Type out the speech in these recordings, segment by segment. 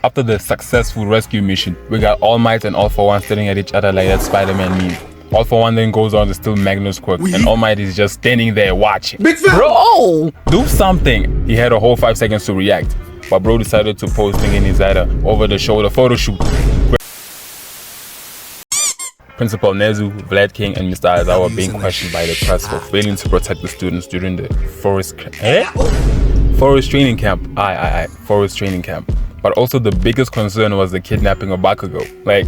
After the successful rescue mission, we got All Might and All For One staring at each other like that Spider-Man meme. All For One then goes on to steal Magnus' quirk, and All Might is just standing there watching. Bro, do something! He had a whole 5 seconds to react, but bro decided to post thing in his over-the-shoulder photo shoot. Principal Nezu, Vlad King, and Mr. Aizawa being questioned by the press for failing to protect the students during the forest training camp. Forest training camp. But also the biggest concern was the kidnapping of Bakugo. Like,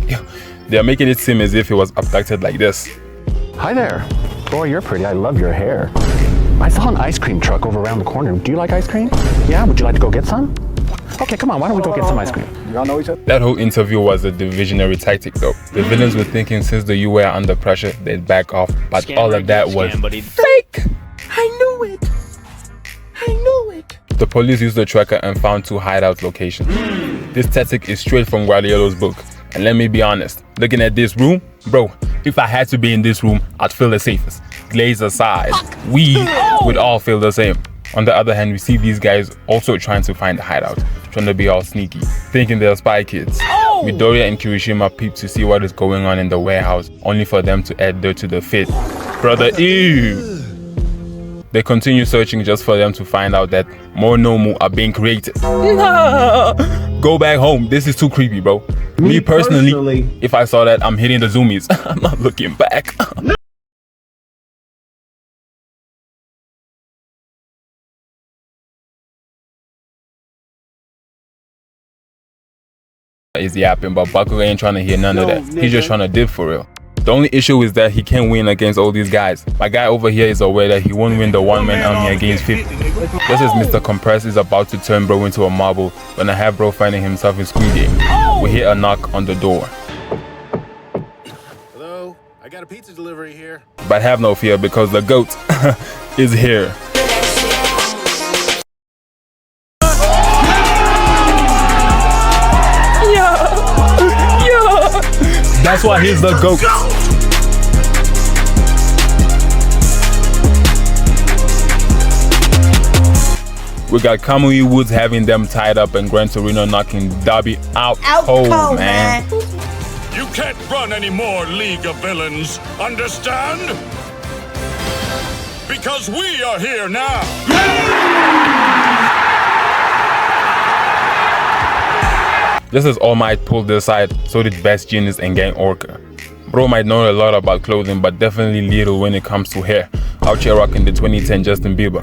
they're making it seem as if he was abducted like this. Hi there. Boy, you're pretty. I love your hair. I saw an ice cream truck over around the corner. Do you like ice cream? Yeah, would you like to go get some? Okay, come on, why don't we go get some ice cream? Y'all know each other? That whole interview was a divisionary tactic though. The villains were thinking since the UE are under pressure, they'd back off, but all of that was fake! I knew it! The police used the tracker and found 2 hideout locations. This tactic is straight from Guardiolo's book. And let me be honest, looking at this room, bro, if I had to be in this room, I'd feel the safest. Glaze aside, we would all feel the same. On the other hand, we see these guys also trying to find a hideout, trying to be all sneaky, thinking they're spy kids. Midoriya and Kirishima peep to see what is going on in the warehouse, only for them to add dirt to the fit. Brother, ew! They continue searching just for them to find out that more Nomu are being created. Go back home, this is too creepy, bro. Me personally, if I saw that, I'm hitting the zoomies. I'm not looking back. Is yapping, but Bakugo ain't trying to hear none of that. He's just trying to dip for real. The only issue is that he can't win against all these guys. My guy over here is aware that he won't win the one-man army against 50. Just as Mr. Compress is about to turn bro into a marble when I have bro finding himself in Squid Game. We hear a knock on the door. Hello, I got a pizza delivery here. But have no fear because the GOAT is here. That's why he's the GOAT. We got Kamui Woods having them tied up and Gran Torino knocking Darby out cold, man. You can't run any more, League of Villains. Understand? Because we are here now. Just as All Might pulled this aside, so did Best Genius and Gang Orca. Bro might know a lot about clothing, but definitely little when it comes to hair. Out here rocking the 2010 Justin Bieber.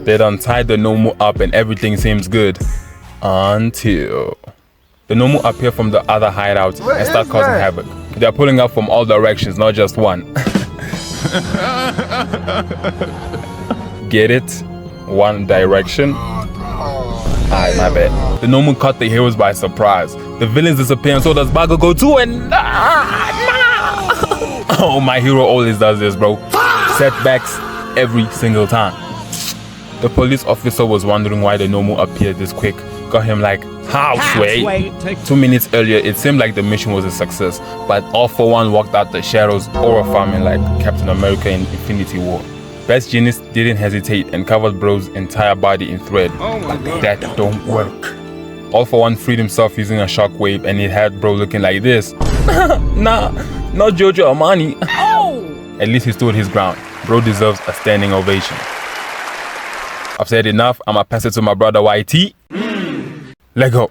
They done tied the Nomu up and everything seems good. Until the Nomu appear from the other hideouts and start causing havoc. They're pulling up from all directions, not just one. Get it? One direction? Alright, my bad. The Nomu caught the heroes by surprise. The villains disappear and so does Bakugo too, and oh, my hero always does this, bro. Setbacks every single time. The police officer was wondering why the Nomu appeared this quick. Got him like, halfway. 2 minutes earlier, it seemed like the mission was a success, but All For One walked out the shadows, aura farming like Captain America in Infinity War. Best Genius didn't hesitate and covered bro's entire body in thread. But that don't work. All For One freed himself using a shockwave and it had bro looking like this. Nah, not Giorgio Armani. At least he stood his ground. Bro deserves a standing ovation. I've said enough, I'ma pass it to my brother YTEE. Let go.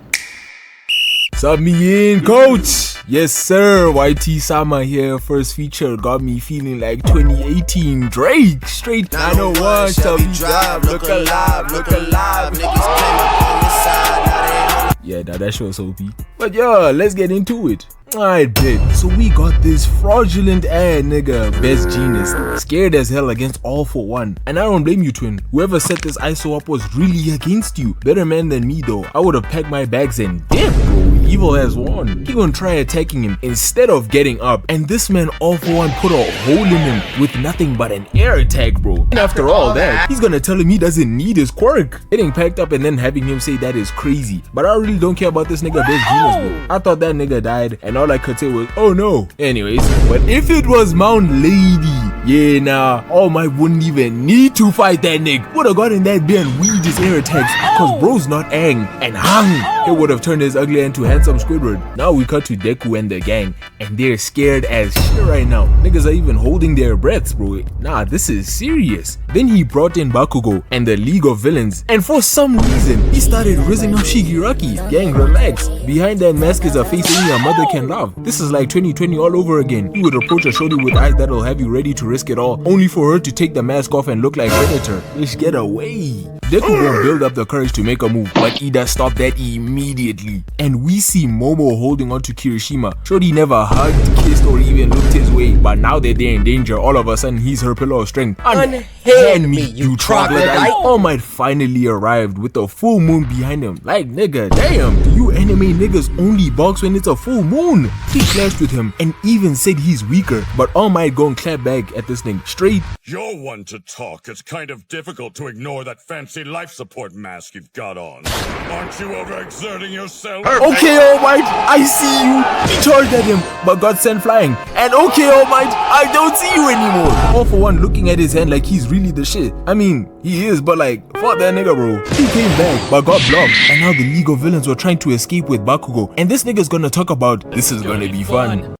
Sub me in, coach. Yes sir, YTEE Sama here. First feature got me feeling like 2018 Drake. Straight 901, shall we drive? Look alive, niggas came up on the side. Yeah, that show was OP. But yeah, let's get into it. Alright, bet. So we got this fraudulent ass nigga, Best Genius, scared as hell against All For One. And I don't blame you, twin. Whoever set this ISO up was really against you. Better man than me though. I would have packed my bags and dipped, bro. Evil has won. He gonna try attacking him instead of getting up. And this man All For One put a hole in him with nothing but an air attack, bro. And after all that, he's gonna tell him he doesn't need his quirk. Getting packed up and then having him say that is crazy. But I really don't care about this nigga Best Genius, bro. I thought that nigga died and all I could say was, oh no. Anyways, but if it was Mount Lady, Yeah, nah, All Might wouldn't even need to fight that nigga. Would've gotten that bear and weaved his air attacks, cause bro's not ang and hung. He would've turned his ugly into handsome Squidward. Now we cut to Deku and the gang, and they're scared as shit right now. Niggas are even holding their breaths, bro. Nah, this is serious. Then he brought in Bakugo and the League of Villains, and for some reason, he started rizzing up Shigaraki. Gang, relax. Behind that mask is a face only a mother can love. This is like 2020 all over again. You would approach a shorty with eyes that'll have you ready to risk it all, only for her to take the mask off and look like Predator. Bitch, get away. Deku won't build up the courage to make a move, but Ida stopped that immediately. And we see Momo holding on to Kirishima. Shorty never hugged, kissed, or even looked his way, but now that they're in danger, all of a sudden he's her pillar of strength. Unhand me, you troglodyte. All Might finally arrived with the full moon behind him. Like, nigga, damn, do you anime niggas only box when it's a full moon? He clashed with him and even said he's weaker, but All Might gon' clap back at this thing straight. You're one to talk. It's kind of difficult to ignore that fancy life support mask you've got on. Aren't you overexerting yourself? Okay, All Might, I see you. He charged at him, but got sent flying. And okay, All Might, I don't see you anymore. All for One looking at his hand like he's really the shit. I mean, he is, but like, fuck that nigga, bro. He came back, but got blocked. And now the League of Villains were trying to escape with Bakugo. And this nigga's gonna talk about, this is gonna be fun.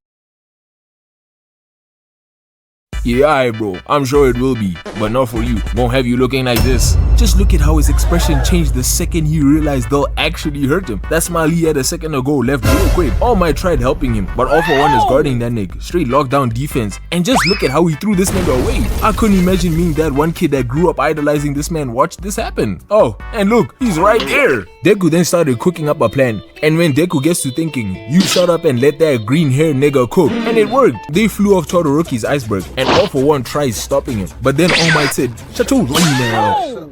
Yeah, alright, bro. I'm sure it will be, but not for you. Won't have you looking like this. Just look at how his expression changed the second he realized they'll actually hurt him. That smile he had a second ago left real quick. All Might tried helping him, but All for One is guarding that nigga. Straight lockdown defense. And just look at how he threw this nigga away. I couldn't imagine being that one kid that grew up idolizing this man watched this happen. Oh, and look, he's right there. Deku then started cooking up a plan. And when Deku gets to thinking, you shut up and let that green hair nigga cook. And it worked. They flew off Todoroki's iceberg, and All for One tries stopping him. But then All Might said, shut your now.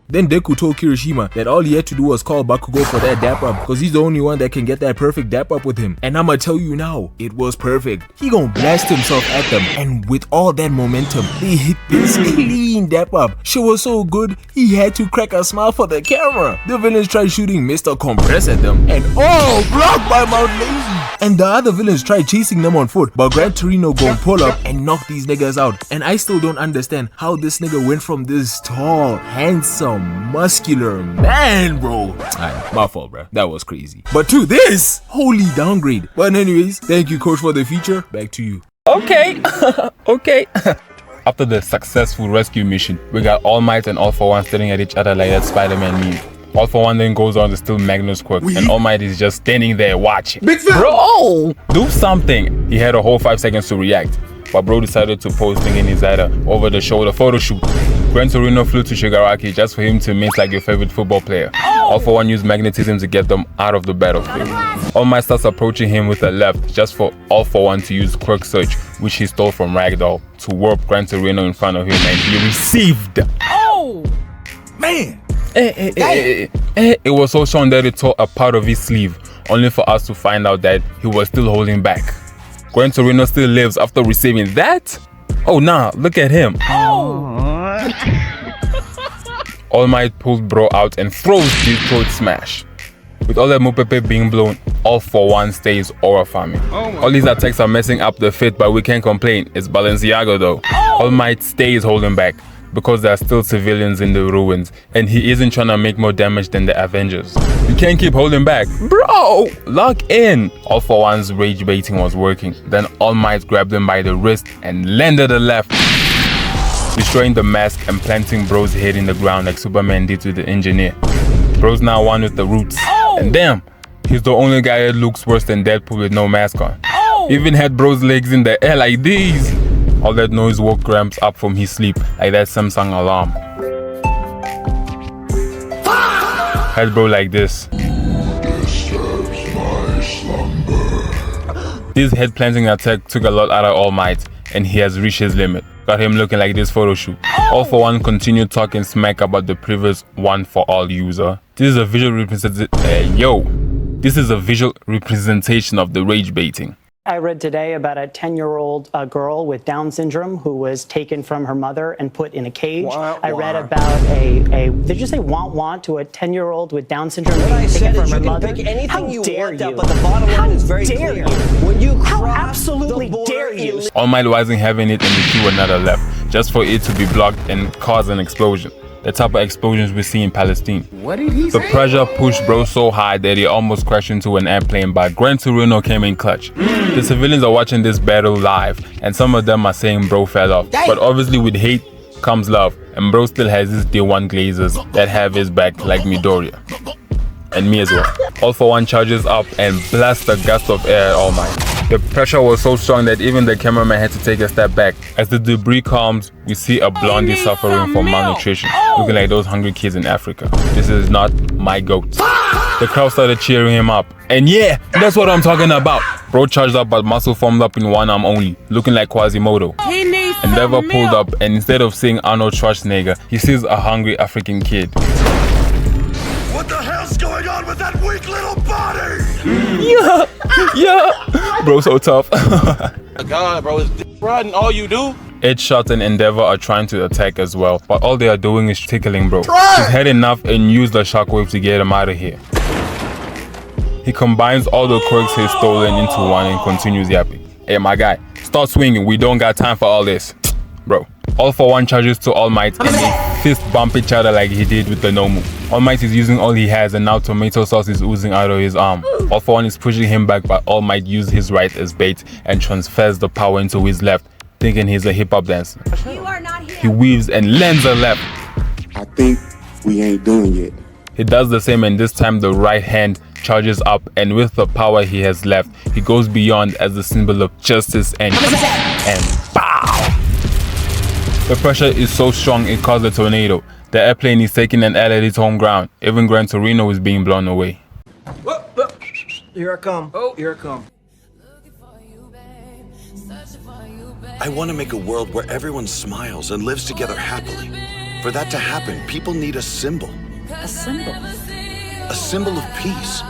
Then Deku told Kirishima that all he had to do was call Bakugo for that dap up, cause he's the only one that can get that perfect dap up with him. And I'ma tell you now, it was perfect. He gon' blast himself at them, and with all that momentum, they hit this clean dap up. Shit was so good, he had to crack a smile for the camera. The villains tried shooting Mr. Compress at them, and blocked by Mount Lazy. And the other villains tried chasing them on foot, but Gran Torino gon' pull up and knock these niggas out. And I still don't understand how this nigga went from this tall, handsome, muscular man, bro. Alright, my fault, bro. That was crazy. But to this, holy downgrade. But anyways, thank you, coach, for the feature. Back to you. Okay. Okay. After the successful rescue mission, we got All Might and All for One staring at each other like that Spider-Man meme. All for One then goes on to steal Magnus' quirk, and All Might is just standing there watching. Bro, do something! He had a whole 5 seconds to react, but bro decided to post in his over-the-shoulder photo shoot. Gran Torino flew to Shigaraki just for him to miss like your favorite football player. All for One used magnetism to get them out of the battlefield. All Might starts approaching him with a left just for All for One to use Quirk Search, which he stole from Ragdoll, to warp Gran Torino in front of him, and he received. Oh! Man! It was so shown that it tore a part of his sleeve, only for us to find out that he was still holding back. Gran Torino still lives after receiving that? Oh nah, look at him. All Might pulled bro out and throws the throat smash. With all that Mupepe being blown, All for One stays aura farming. All these attacks are messing up the fit, but we can't complain. It's Balenciaga though. All Might stays holding back, because there are still civilians in the ruins, and he isn't trying to make more damage than the Avengers. You can't keep holding back. Bro, lock in! All for One's rage baiting was working. Then All Might grabbed him by the wrist and landed a left, destroying the mask and planting bro's head in the ground like Superman did to the engineer. Bro's now one with the roots. And damn, he's the only guy that looks worse than Deadpool with no mask on. Even had bro's legs in the air like these. All that noise woke Gramps up from his sleep like that Samsung alarm. Had bro like this. This head planting attack took a lot out of All Might, and he has reached his limit. Got him looking like this photo shoot. All for One continued talking smack about the previous One for All user. This is a visual representation. This is a visual representation of the rage baiting. I read today about a 10-year-old girl with Down syndrome who was taken from her mother and put in a cage. I read about did you say want to a 10-year-old with Down syndrome being taken from her mother? How dare you? But the bottom line is very clear. When you How cross absolutely the border dare you? All Might wasn't having it and he threw another left, just for it to be blocked and cause an explosion. The type of explosions we see in Palestine. What did he The say? pressure pushed bro so hard that he almost crashed into an airplane, but Gran Torino came in clutch. The civilians are watching this battle live, and some of them are saying bro fell off. But obviously with hate comes love, and bro still has his D1 glazers that have his back like Midoriya. And me as well. All for One charges up and blasts a gust of air at All Might. The pressure was so strong that even the cameraman had to take a step back. As the debris calms, we see a blondie suffering from malnutrition, looking like those hungry kids in Africa. This is not my goat. The crowd started cheering him up. And yeah, that's what I'm talking about. Bro charged up but muscle formed up in one arm only, looking like Quasimodo. Endeavor pulled up and instead of seeing Arnold Schwarzenegger, he sees a hungry African kid. What the hell's going on with that weak little body? Yeah. Bro, so tough. God, bro, it's riding all you do. Headshot and Endeavor are trying to attack as well, but all they are doing is tickling bro. He's had enough and used the shockwave to get him out of here. He combines all the quirks he's stolen into one and continues yapping. Hey my guy, start swinging, we don't got time for all this. Bro, All for One charges to All Might and they fist bump each other like he did with the Nomu. All Might is using all he has and now tomato sauce is oozing out of his arm. All for One is pushing him back but All Might uses his right as bait and transfers the power into his left, thinking he's a hip-hop dancer. You are not here. He weaves and lands a left. I think we ain't doing it. He does the same and this time the right hand charges up and with the power he has left, he goes beyond as the symbol of justice and bow! The pressure is so strong it caused a tornado. The airplane is taking an L at its home ground. Even Gran Torino is being blown away. Here I come. Oh, here I come. I want to make a world where everyone smiles and lives together happily. For that to happen, people need a symbol. A symbol. A symbol of peace.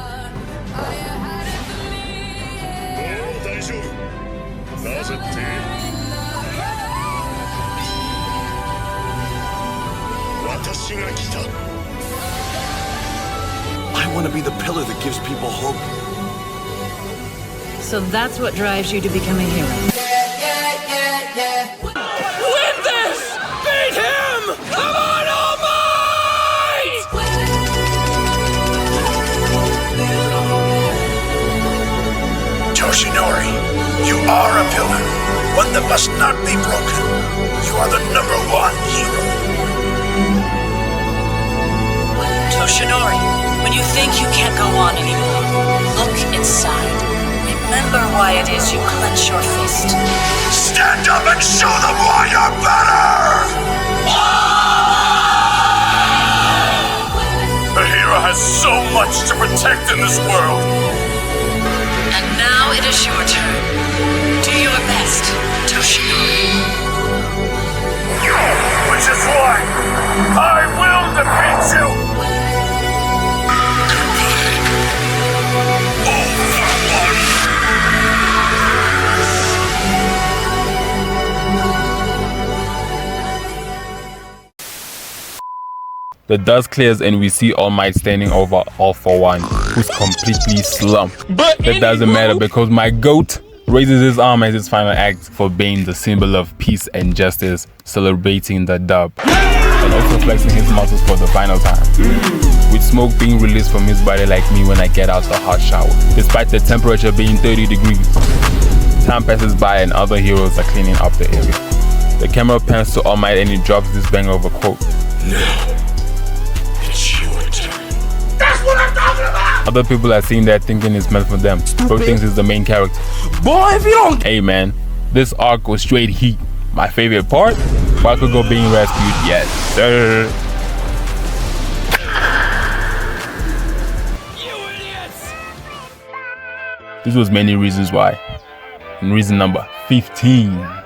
I want to be the pillar that gives people hope. So that's what drives you to become a hero. Win this! Beat him! Come on, All Might! Toshinori, you are a pillar, one that must not be broken. You are the #1 hero. Toshinori, when you think you can't go on anymore, look inside. Remember why it is you clench your fist. Stand up and show them why you're better! The hero has so much to protect in this world. And now it is your turn. Do your best, Toshinori. Which is why I will defeat you. The dust clears and we see All Might standing over All for One, who's completely slumped. But that doesn't matter because my goat raises his arm as his final act for being the symbol of peace and justice, celebrating the dub, and also flexing his muscles for the final time. With smoke being released from his body like me when I get out the hot shower, despite the temperature being 30 degrees. Time passes by and other heroes are cleaning up the area. The camera pans to All Might and he drops this bang of a quote. Now, it's your turn. That's what I'm talking about! Other people are seeing that thinking it's meant for them. Bro thinks he's the main character. Boy, if you don't... Hey man, this arc was straight heat. My favorite part? Bakugo being rescued, yes sir. You idiots! This was many reasons why. And reason number 15.